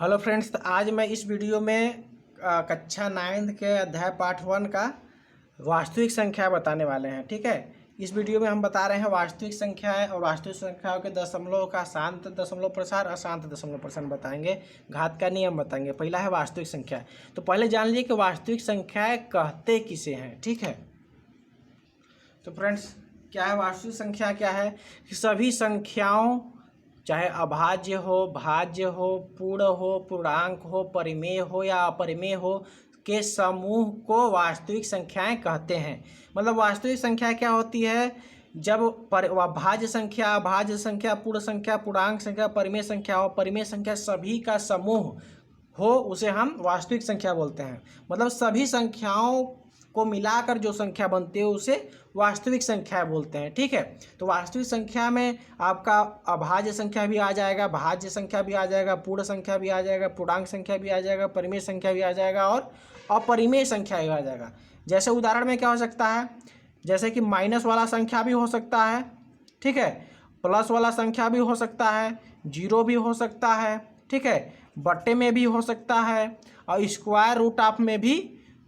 Hello friends, तो आज मैं इस वीडियो में कक्षा 9 के अध्याय पाठ 1 का वास्तविक संख्या बताने वाले हैं। ठीक है, इस वीडियो में हम बता रहे हैं वास्तविक संख्याएं और वास्तविक संख्याओं के दशमलव का शांत दशमलव प्रसार, अशांत दशमलव प्रसार बताएंगे, घात का नियम बताएंगे। पहला है वास्तविक संख्या। तो पहले जान लीजिए कि वास्तविक संख्याएं कहते किसे हैं। ठीक है, तो फ्रेंड्स क्या है वास्तविक संख्या? क्या है कि सभी संख्याओं, चाहे अभाज्य हो, भाज्य हो, पूर्ण हो, पूर्णांक हो, परिमेय हो या अपरिमेय हो, के समूह को वास्तविक संख्याएं कहते हैं। मतलब वास्तविक संख्या क्या होती है? जब भाज्य संख्या, अभाज्य संख्या, पूर्ण संख्या, पूर्णांक संख्या, परिमेय संख्या हो, परिमेय संख्या सभी का समूह हो, उसे हम वास्तविक संख्या बोलते हैं। मतलब सभी संख्याओं को मिलाकर जो संख्या बनती है उसे वास्तविक संख्या बोलते हैं। ठीक है, तो वास्तविक संख्या में आपका अभाज्य संख्या भी आ जाएगा, भाज्य संख्या भी आ जाएगा, पूर्ण संख्या भी आ जाएगा, पूर्णांक संख्या भी आ जाएगा, परिमेय संख्या भी आ जाएगा और अपरिमेय संख्या भी आ जाएगा। जैसे उदाहरण में क्या हो सकता है? जैसे कि माइनस वाला संख्या भी हो सकता है, ठीक है, प्लस वाला संख्या भी हो सकता है, जीरो भी हो सकता है, ठीक है, बट्टे में भी हो सकता है और स्क्वायर रूट ऑफ में भी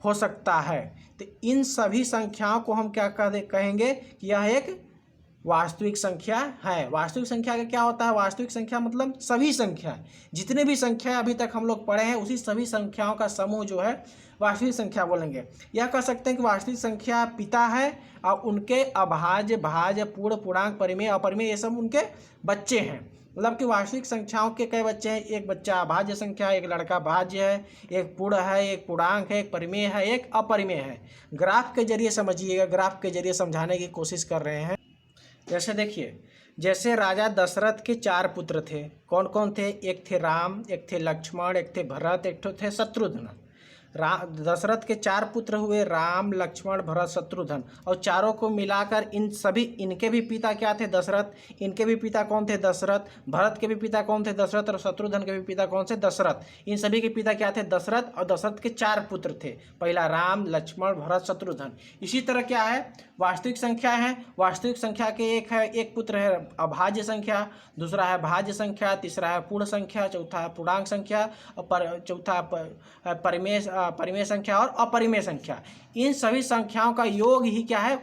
हो सकता है। तो इन सभी संख्याओं को हम क्या कहेंगे कि यह एक वास्तविक संख्या है। वास्तविक संख्या का क्या होता है? वास्तविक संख्या मतलब सभी संख्या, जितने भी संख्या अभी तक हम लोग पढ़े हैं उसी सभी संख्याओं का समूह जो है वास्तविक संख्या बोलेंगे। यह कह सकते हैं कि वास्तविक संख्या पिता है और उनके अभाज्य, भाज्य, पूर्ण, पूर्णांक, परिमेय, अपरिमेय ये सब उनके बच्चे हैं। मतलब कि वास्तविक संख्याओं के कई बच्चे हैं? एक बच्चा अभाज्य संख्या, एक लड़का भाज्य है, एक पूर्ण है, एक पूर्णांक है, एक परिमेय है, एक अपरिमेय है। ग्राफ के जरिए समझिएगा, ग्राफ के जरिए समझाने की कोशिश कर रहे हैं। जैसे देखिए, जैसे राजा दशरथ के 4 पुत्र थे। कौन कौन थे? एक थे राम, एक थे लक्ष्मण, एक थे भरत, एक थे शत्रुघ्न। दशरथ के 4 पुत्र हुए, राम, लक्ष्मण, भरत, शत्रुघ्न, और चारों को मिलाकर इनके भी पिता क्या थे? दशरथ। इनके भी पिता कौन थे? दशरथ। भरत के भी पिता कौन थे? दशरथ। और शत्रुघ्न के भी पिता कौन से? दशरथ। इन सभी के पिता क्या थे? दशरथ। और दशरथ के 4 पुत्र थे, पहला राम, लक्ष्मण, भरत, शत्रुघ्न। इसी तरह क्या है? वास्तविक संख्या है। वास्तविक संख्या के एक पुत्र है अभाज्य संख्या, दूसरा है भाज्य संख्या, तीसरा है पूर्ण संख्या, चौथा है पूर्णांक संख्या और चौथा परिमेय संख्या और अपरिमेय संख्या। इन सभी संख्याओं का योग ही क्या है?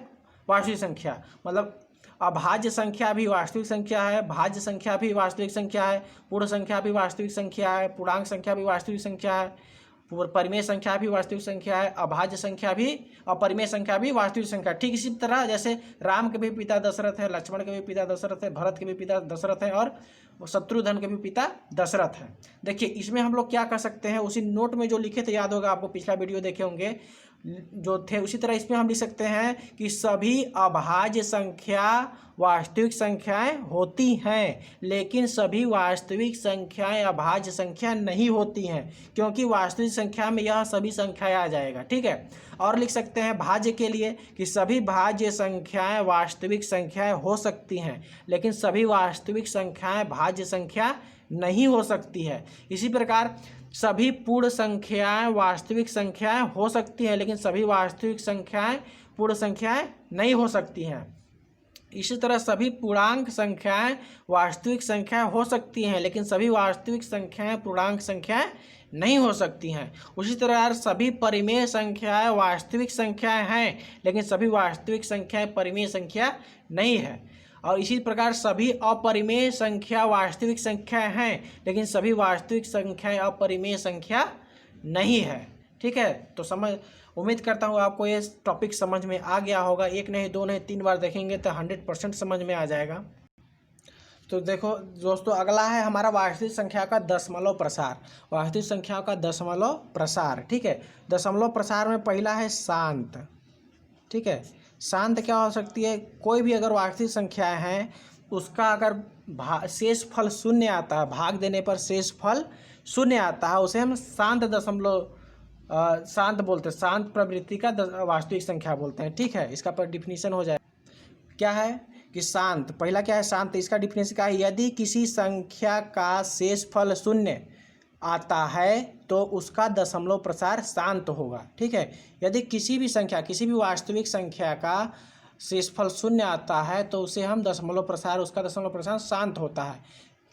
वास्तविक संख्या। मतलब अभाज्य संख्या भी वास्तविक संख्या है, भाज्य संख्या भी वास्तविक संख्या है, पूर्ण संख्या भी वास्तविक संख्या है, पूर्णांक संख्या भी वास्तविक संख्या है, परिमेय संख्या भी वास्तविक संख्या है, अभाज्य संख्या भी और परिमेय संख्या भी वास्तविक संख्या। ठीक इसी तरह जैसे राम के भी पिता दशरथ है, लक्ष्मण के भी पिता दशरथ है, भरत के भी पिता दशरथ है और शत्रुघ्न के भी पिता दशरथ है। देखिए, इसमें हम लोग क्या कर सकते हैं? उसी नोट में जो लिखे थे, याद होगा आपको, पिछला वीडियो देखे होंगे जो थे, उसी तरह इसमें हम लिख सकते हैं कि सभी अभाज्य संख्या वास्तविक संख्याएं होती हैं, लेकिन सभी वास्तविक संख्याएं अभाज्य संख्या नहीं होती हैं, क्योंकि वास्तविक संख्या में यह सभी संख्याएं आ जाएगा। ठीक है, और लिख सकते हैं भाज्य के लिए कि सभी भाज्य संख्याएं वास्तविक संख्याएं हो सकती हैं, लेकिन सभी वास्तविक संख्याएं भाज्य संख्या नहीं हो सकती है। इसी प्रकार सभी पूर्ण संख्याएं वास्तविक संख्याएं हो सकती हैं, लेकिन सभी वास्तविक संख्याएं पूर्ण संख्याएं नहीं हो सकती हैं। इसी तरह सभी पूर्णांक संख्याएं वास्तविक संख्याएं हो सकती हैं, लेकिन सभी वास्तविक संख्याएं पूर्णांक संख्याएं नहीं हो सकती हैं। उसी तरह सभी परिमेय संख्याएं वास्तविक संख्याएं हैं, लेकिन सभी वास्तविक संख्याएं परिमेय संख्या नहीं है। और इसी प्रकार सभी अपरिमेय संख्या वास्तविक संख्या हैं, लेकिन सभी वास्तविक संख्याएं अपरिमेय संख्या नहीं है। ठीक है, तो उम्मीद करता हूँ आपको ये टॉपिक समझ में आ गया होगा। एक नहीं, दो नहीं, 3 बार देखेंगे तो 100% समझ में आ जाएगा। तो देखो दोस्तों, अगला है हमारा वास्तविक संख्या का दशमलव प्रसार। वास्तविक संख्या का दशमलव प्रसार। ठीक है, दशमलव प्रसार में पहला है शांत। ठीक है, शांत क्या हो सकती है? कोई भी अगर वास्तविक संख्या है उसका अगर शेष फल शून्य आता है, भाग देने पर शेष फल शून्य आता है, उसे हम शांत दशमलव शांत बोलते हैं, शांत प्रवृत्ति का वास्तविक संख्या बोलते हैं। ठीक है, इसका पर डिफिनीशन हो जाए क्या है कि शांत, पहला क्या है? शांत। इसका डिफिनीशन क्या है? यदि किसी संख्या का शेष फल शून्य आता है तो उसका दशमलव प्रसार शांत होगा। ठीक है, यदि किसी भी संख्या, किसी भी वास्तविक संख्या का शेषफल शून्य आता है तो उसे हम दशमलव प्रसार, उसका दशमलव प्रसार शांत होता है।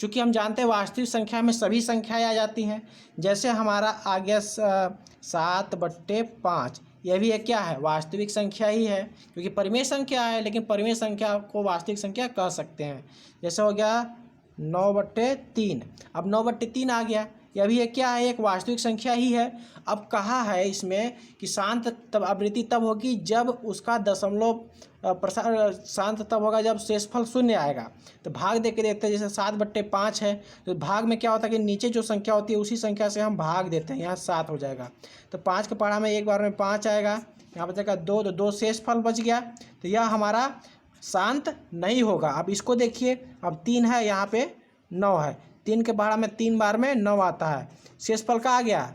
चूँकि हम जानते हैं वास्तविक संख्या में सभी संख्याएँ आ जाती हैं। जैसे हमारा आ गया 7/5, यह भी एक क्या है, वास्तविक संख्या ही है, क्योंकि परिमेय संख्या है, लेकिन परिमेय संख्या को वास्तविक संख्या कह सकते हैं। जैसे हो गया 9/3, अब 9/3 आ गया, यह भी एक क्या है, एक वास्तविक संख्या ही है। अब कहा है इसमें कि शांत तब आवृत्ति तब होगी जब उसका दशमलव प्रसार शांत तब होगा जब शेषफल शून्य आएगा। तो भाग दे के देखते हैं, जैसे 7/5 है, तो भाग में क्या होता है कि नीचे जो संख्या होती है उसी संख्या से हम भाग देते हैं, यहाँ 7 हो जाएगा। तो 5 के पहाड़ा में एक बार में 5 आएगा, यहाँ बचेगा 2, तो 2 शेषफल बच गया। तो यह हमारा शांत नहीं होगा। अब इसको देखिए, अब 3 है, यहाँ पे 9 है, 3 के पहाड़ा में 3 बार में 9 आता है। शेषफल का आ गया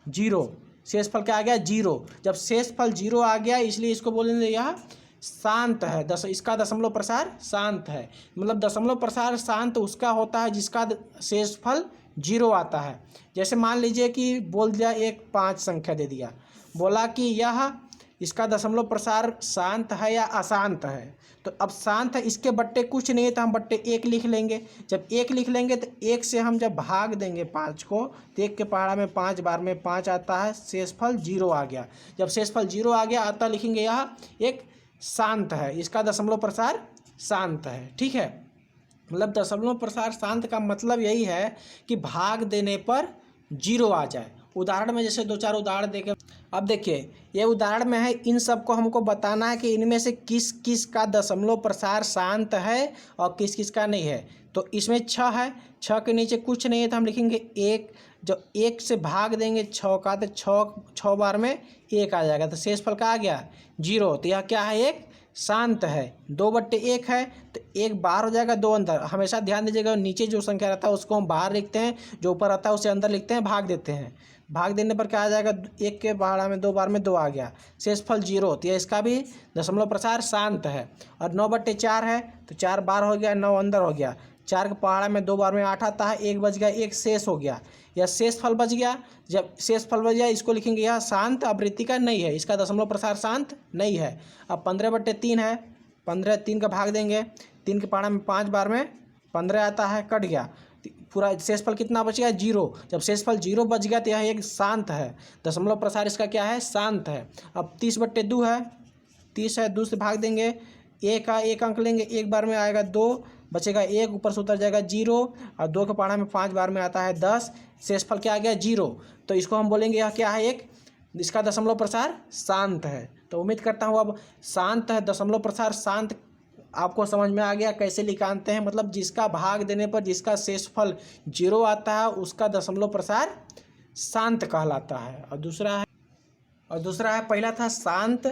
0, शेषफल क्या आ गया 0। जब शेषफल 0 आ गया, इसलिए इसको बोलेंगे यह शांत है। इसका दशमलव प्रसार शांत है। मतलब दशमलव प्रसार शांत उसका होता है जिसका शेषफल 0 आता है। जैसे मान लीजिए कि बोल दिया एक 5 संख्या दे दिया, बोला कि यह इसका दशमलव प्रसार शांत है या अशांत है। तो अब शांत है, इसके बट्टे कुछ नहीं है, तो हम बट्टे 1 लिख लेंगे। जब 1 लिख लेंगे तो 1 से हम जब भाग देंगे 5 को, तो 1 के पहाड़ा में 5 बार में 5 आता है, शेषफल 0 आ गया। जब शेषफल 0 आ गया, अतः लिखेंगे यह एक शांत है, इसका दशमलव प्रसार शांत है। ठीक है, मतलब दशमलव प्रसार शांत का मतलब यही है कि भाग देने पर 0 आ जाए। उदाहरण में जैसे 2-4 उदाहरण देके, अब देखिए ये उदाहरण में है, इन सब को हमको बताना है कि इनमें से किस किस का दशमलव प्रसार शांत है और किस किस का नहीं है। तो इसमें 6 है, 6 के नीचे कुछ नहीं है, तो हम लिखेंगे 1। जब 1 से भाग देंगे 6 का, तो 6 बार में 1 आ जाएगा, तो शेषफल का आ गया 0। तो यह क्या है, एक शांत है। 2/1 है, तो 1 बाहर हो जाएगा, 2 अंदर। हमेशा ध्यान दीजिएगा, नीचे जो संख्या रहता है उसको हम बाहर लिखते हैं, जो ऊपर रहता है उसे अंदर लिखते हैं, भाग देते हैं। भाग देने पर क्या आ जाएगा, 1 के पहाड़ा में 2 बार में 2 आ गया, शेषफल 0। तो यह इसका भी दशमलव प्रसार शांत है। और 9/4 है, तो 4 बार हो गया, 9 अंदर हो गया। 4 के पहाड़ा में 2 बार में 8 आता है, 1 बच गया, 1 शेष हो गया, यह शेषफल बच गया। जब शेषफल बच गया, इसको लिखेंगे यह शांत आवृत्ति का नहीं है, इसका दशमलव प्रसार शांत नहीं है। अब 15/3 है, 15 3 का भाग देंगे, 3 के पहाड़ा में 5 बार में 15 आता है, कट गया, पूरा शेषफल कितना बच गया 0। जब शेषफल 0 बच गया तो यह एक शांत है, दशमलव प्रसार इसका क्या है, शांत है। अब 30/2 है, 30 है, 2 से भाग देंगे, 1 अंक लेंगे, 1 बार में आएगा 2, बचेगा 1, ऊपर से उतर जाएगा 0, और 2 के पहाड़ा में 5 बार में आता है 10, शेषफल क्या आ गया 0। तो इसको हम बोलेंगे यह क्या है, एक इसका दशमलव प्रसार शांत है। तो उम्मीद करता हूँ अब शांत है, दशमलव प्रसार शांत आपको समझ में आ गया कैसे निकालते हैं। मतलब जिसका भाग देने पर जिसका शेषफल 0 आता है उसका दशमलव प्रसार शांत कहलाता है। और दूसरा है पहला था शांत,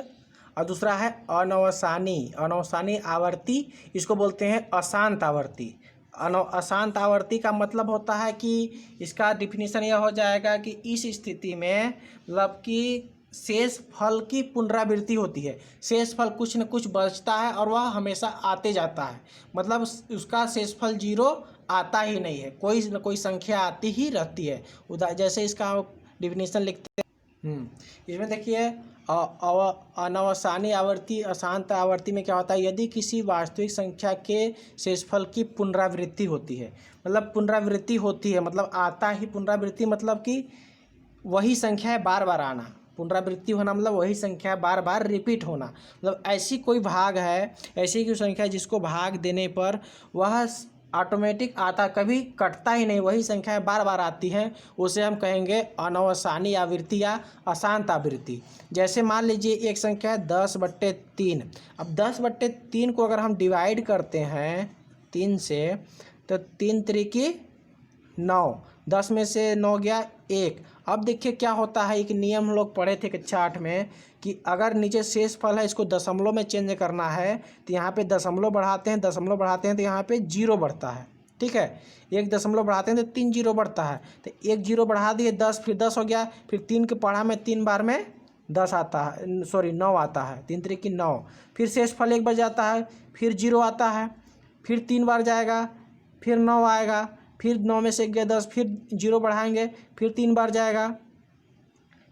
और दूसरा है अनवसानी। अनवसानी आवर्ती, इसको बोलते हैं अशांत आवर्ती। अशांत आवर्ती का मतलब होता है कि इसका डिफिनीशन यह हो जाएगा कि इस स्थिति में मतलब कि शेष फल की पुनरावृत्ति होती है, शेष फल कुछ न कुछ बचता है और वह हमेशा आते जाता है। मतलब उसका शेषफल 0 आता ही नहीं है, कोई न कोई संख्या आती ही रहती है। जैसे इसका डिफिनीशन लिखते हैं, इसमें देखिए अनवसानी आवर्ती, अशांत आवर्ती में क्या होता है, यदि किसी वास्तविक संख्या के शेषफल की पुनरावृत्ति होती है। मतलब पुनरावृत्ति होती है मतलब आता ही, पुनरावृत्ति मतलब कि वही संख्या है बार बार आना। पुनरावृत्ति होना मतलब वही संख्या बार बार रिपीट होना। मतलब ऐसी कोई भाग है, ऐसी कोई संख्या जिसको भाग देने पर वह ऑटोमेटिक आता, कभी कटता ही नहीं, वही संख्याएं बार बार आती हैं, उसे हम कहेंगे अनवसानी आवृत्ति या अशांत आवृत्ति। जैसे मान लीजिए एक संख्या है 10/3। अब 10/3 को अगर हम डिवाइड करते हैं 3 से, तो 3 त्रिकी 9, 10 में से 9 गया 1। अब देखिए क्या होता है, एक नियम हम लोग पढ़े थे कक्षा 8 में कि अगर नीचे शेषफल है इसको दशमलव में चेंज करना है तो यहाँ पे दशमलव बढ़ाते हैं, दशमलव बढ़ाते हैं तो यहाँ पे 0 बढ़ता है। ठीक है, 1 दशमलव बढ़ाते हैं तो 3 0 बढ़ता है, तो 1 0 बढ़ा दिए 10, फिर 10 हो गया, फिर 3 के पढ़ा में 3 बार में 10 आता है, 9 आता है, 3 त्रिकी 9, फिर शेषफल 1 बच जाता है, फिर 0 आता है, फिर 3 बार जाएगा, फिर 9 आएगा, फिर 9 में से गया 10, फिर 0 बढ़ाएंगे, फिर 3 बार जाएगा,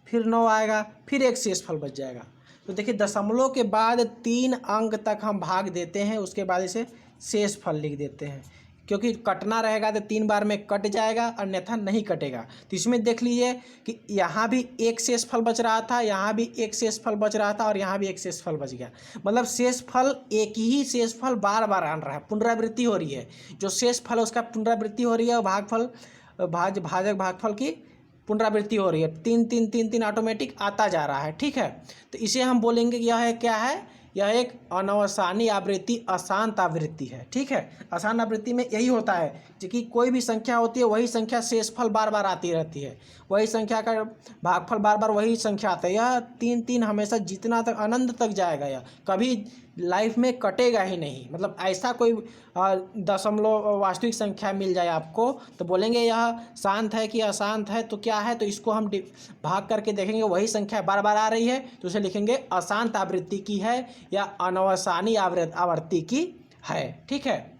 फिर 9 आएगा, फिर एक शेषफल बच जाएगा। तो देखिए दशमलव के बाद 3 अंक तक हम भाग देते हैं, उसके बाद इसे शेषफल लिख देते हैं। क्योंकि कटना रहेगा तो 3 बार में कट जाएगा, अन्यथा नहीं कटेगा। तो इसमें देख लीजिए कि यहाँ भी एक शेषफल बच रहा था, यहाँ भी एक शेषफल बच रहा था और यहाँ भी एक शेषफल बच गया। मतलब शेषफल एक ही शेषफल बार बार आ रहा है, पुनरावृत्ति हो रही है। जो शेषफल है उसका पुनरावृत्ति हो रही है और भागफल भाजक भागफल की पुनरावृत्ति हो रही है। 3 3 3 3 ऑटोमेटिक आता जा रहा है, ठीक है। तो इसे हम बोलेंगे कि यह क्या है, यह एक अनवसानी आवृत्ति, अशांत आवृत्ति है, ठीक है। अशांत आवृत्ति में यही होता है कि कोई भी संख्या होती है वही संख्या शेषफल बार बार आती रहती है, वही संख्या का भागफल बार बार वही संख्या आता है। यह 3 3 हमेशा जितना तक अनंत तक जाएगा, यह कभी लाइफ में कटेगा ही नहीं। मतलब ऐसा कोई दशमलव वास्तविक संख्या मिल जाए आपको तो बोलेंगे यह शांत है कि अशांत है। तो क्या है, तो इसको हम भाग करके देखेंगे, वही संख्या बार बार आ रही है तो उसे लिखेंगे अशांत आवृत्ति की है या अनवसानी आवृत्ति की है, ठीक है।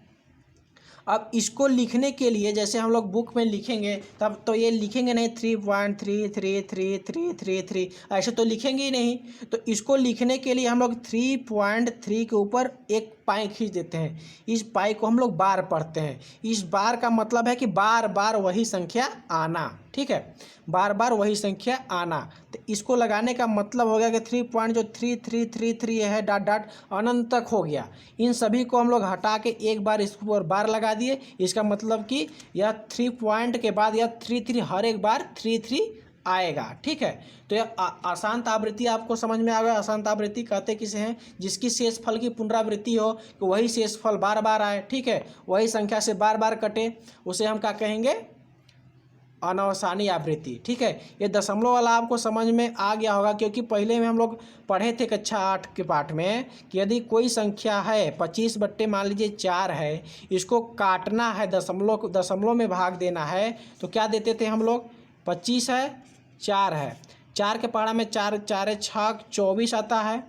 अब इसको लिखने के लिए जैसे हम लोग बुक में लिखेंगे तब तो ये लिखेंगे नहीं 3.333333 ऐसे तो लिखेंगे ही नहीं। तो इसको लिखने के लिए हम लोग 3.3 के ऊपर एक पाई खींच देते हैं। इस पाई को हम लोग बार पढ़ते हैं। इस बार का मतलब है कि बार बार वही संख्या आना, ठीक है, बार बार वही संख्या आना। तो इसको लगाने का मतलब हो गया कि 3.3333 है डॉट डॉट अनंत तक हो गया। इन सभी को हम लोग हटा के एक बार इस पर बार लगा दिए। इसका मतलब कि यह 3 पॉइंट के बाद यह 3 हर एक बार 3 आएगा, ठीक है। तो यह अशांत आवृत्ति आपको समझ में आ गया। अशांत आवृत्ति कहते किसे हैं, जिसकी शेषफल की पुनरावृत्ति हो कि वही शेषफल बार बार आए, ठीक है, वही संख्या से बार बार कटे, उसे हम क्या कहेंगे, अनवसानी आवृत्ति, ठीक है। ये दशमलव वाला आपको समझ में आ गया होगा क्योंकि पहले में हम लोग पढ़े थे कक्षा 8 के पाठ में कि यदि कोई संख्या है 25 बट्टे मान लीजिए 4 है, इसको काटना है, दशमलव में भाग देना है तो क्या देते थे हम लोग, 25 है 4 है, 4 के पहाड़ा में 4 4 6 24 आता है,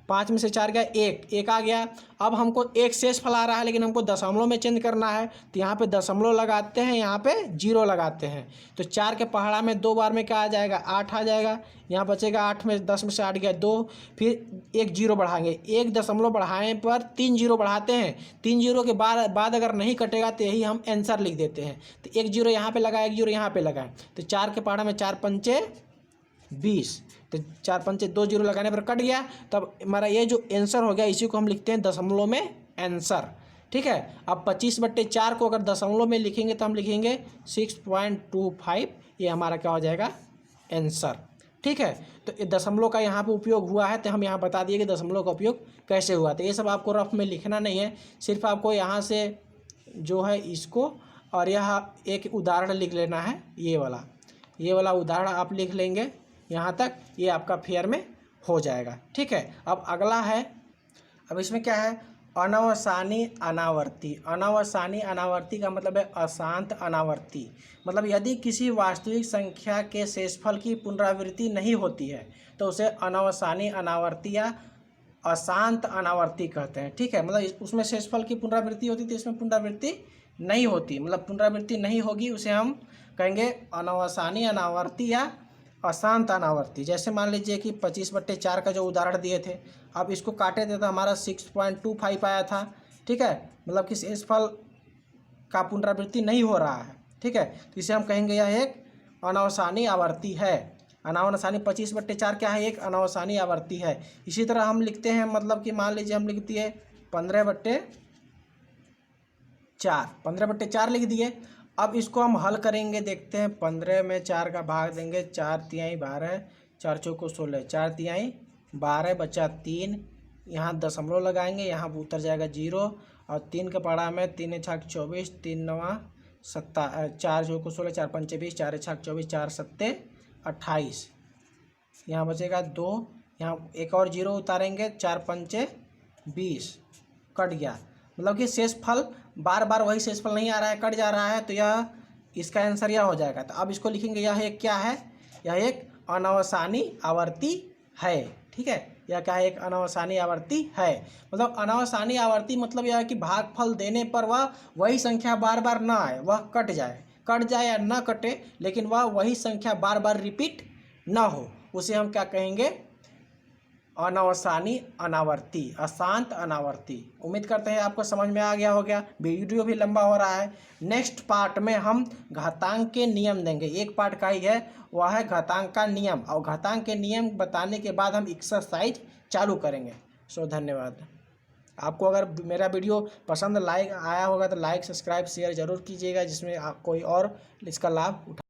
5 में से 4 गया, एक आ गया। अब हमको एक शेषफल आ रहा है लेकिन हमको दशमलव में चेंज करना है तो यहाँ पे दशमलव लगाते हैं, यहाँ पे 0 लगाते हैं। तो 4 के पहाड़ा में 2 बार में क्या आ जाएगा, 8 आ जाएगा। यहाँ बचेगा 8 में 10 में से 8 गया 2, फिर एक 0 बढ़ाएंगे, एक दशमलव बढ़ाने पर 3 0 बढ़ाते हैं। 3 0 के बाद अगर नहीं कटेगा तो यही हम आंसर लिख देते हैं। तो एक 0 यहाँ पर लगाए, एक 0 यहाँ पर लगाए, तो 4 के पहाड़ा में 4 पंचे 20, तो 4 पंचे 2 0 लगाने पर कट गया। तब हमारा ये जो आंसर हो गया इसी को हम लिखते हैं दशमलव में आंसर, ठीक है। अब 25/4 को अगर दशमलव में लिखेंगे तो हम लिखेंगे 6.25, ये हमारा क्या हो जाएगा, आंसर, ठीक है। तो ये दशमलव का यहाँ पे उपयोग हुआ है तो हम यहाँ बता दिए कि दशमलव का उपयोग कैसे हुआ। तो ये सब आपको रफ में लिखना नहीं है, सिर्फ आपको यहाँ से जो है इसको और यह एक उदाहरण लिख लेना है, ये वाला उदाहरण आप लिख लेंगे यहाँ तक, ये आपका फेयर में हो जाएगा, ठीक है। अब अगला है, अब इसमें क्या है, अनवसानी अनावर्ती। अनवसानी अनावर्ती का मतलब है अशांत अनावर्ती। मतलब यदि किसी वास्तविक संख्या के शेषफल की पुनरावृत्ति नहीं होती है तो उसे अनवसानी अनावर्ती या अशांत अनावर्ती कहते हैं, ठीक है। मतलब उसमें शेषफल की पुनरावृत्ति होती थी, इसमें पुनरावृत्ति नहीं होती, मतलब पुनरावृत्ति नहीं होगी, उसे हम कहेंगे अनवसानी अनावर्ती या अशांत अनावर्ती। जैसे मान लीजिए कि 25/4 का जो उदाहरण दिए थे, अब इसको काटे थे तो हमारा 6.25 आया था, ठीक है। मतलब कि शेषफल का पुनरावृत्ति नहीं हो रहा है, ठीक है। तो इसे हम कहेंगे यह एक अनवसानी आवर्ती है। अनवसानी 25/4 क्या है, एक अनवसानी आवर्ती है। इसी तरह हम लिखते हैं, मतलब कि मान लीजिए हम लिख दिए 15/4 लिख दिए। अब इसको हम हल करेंगे, देखते हैं। 15 में 4 का भाग देंगे, 4 तिहाई 12, 4 चौको 16, 4 तिहाई 12 बचा 3, यहाँ दशमलव लगाएंगे, यहाँ उतर जाएगा 0 और 3 का पहाड़ा में 3 छाक 24, 3 9 7, 4 चौको 16, 4 पंचे 20, 4 छाक 24, 4 सत्ते 28, यहाँ बचेगा 2, यहाँ एक और 0 उतारेंगे, 4 पंचे 20, कट गया। मतलब कि शेषफल बार बार वही शेषफल नहीं आ रहा है, कट जा रहा है, तो यह इसका आंसर यह हो जाएगा। तो अब इसको लिखेंगे, यह एक क्या है, यह एक अनवसानी आवर्ती है, ठीक है। यह क्या है, एक अनवसानी आवर्ती है। मतलब अनवसानी आवर्ती मतलब यह है कि भागफल देने पर वह वही संख्या बार बार ना आए, वह कट जाए या ना कटे, लेकिन वह वही संख्या बार बार रिपीट ना हो, उसे हम क्या कहेंगे, अनवसानी अनावर्ती, अशांत अनावर्ती। उम्मीद करते हैं आपको समझ में आ गया होगा। वीडियो भी लंबा हो रहा है। नेक्स्ट पार्ट में हम घातांक के नियम देंगे, एक पार्ट का ही है, वह है घातांक का नियम, और घातांक के नियम बताने के बाद हम एक्सरसाइज चालू करेंगे। सो धन्यवाद। आपको अगर मेरा वीडियो पसंद आया होगा तो लाइक, सब्सक्राइब, शेयर जरूर कीजिएगा, जिसमें आप कोई और इसका लाभ उठा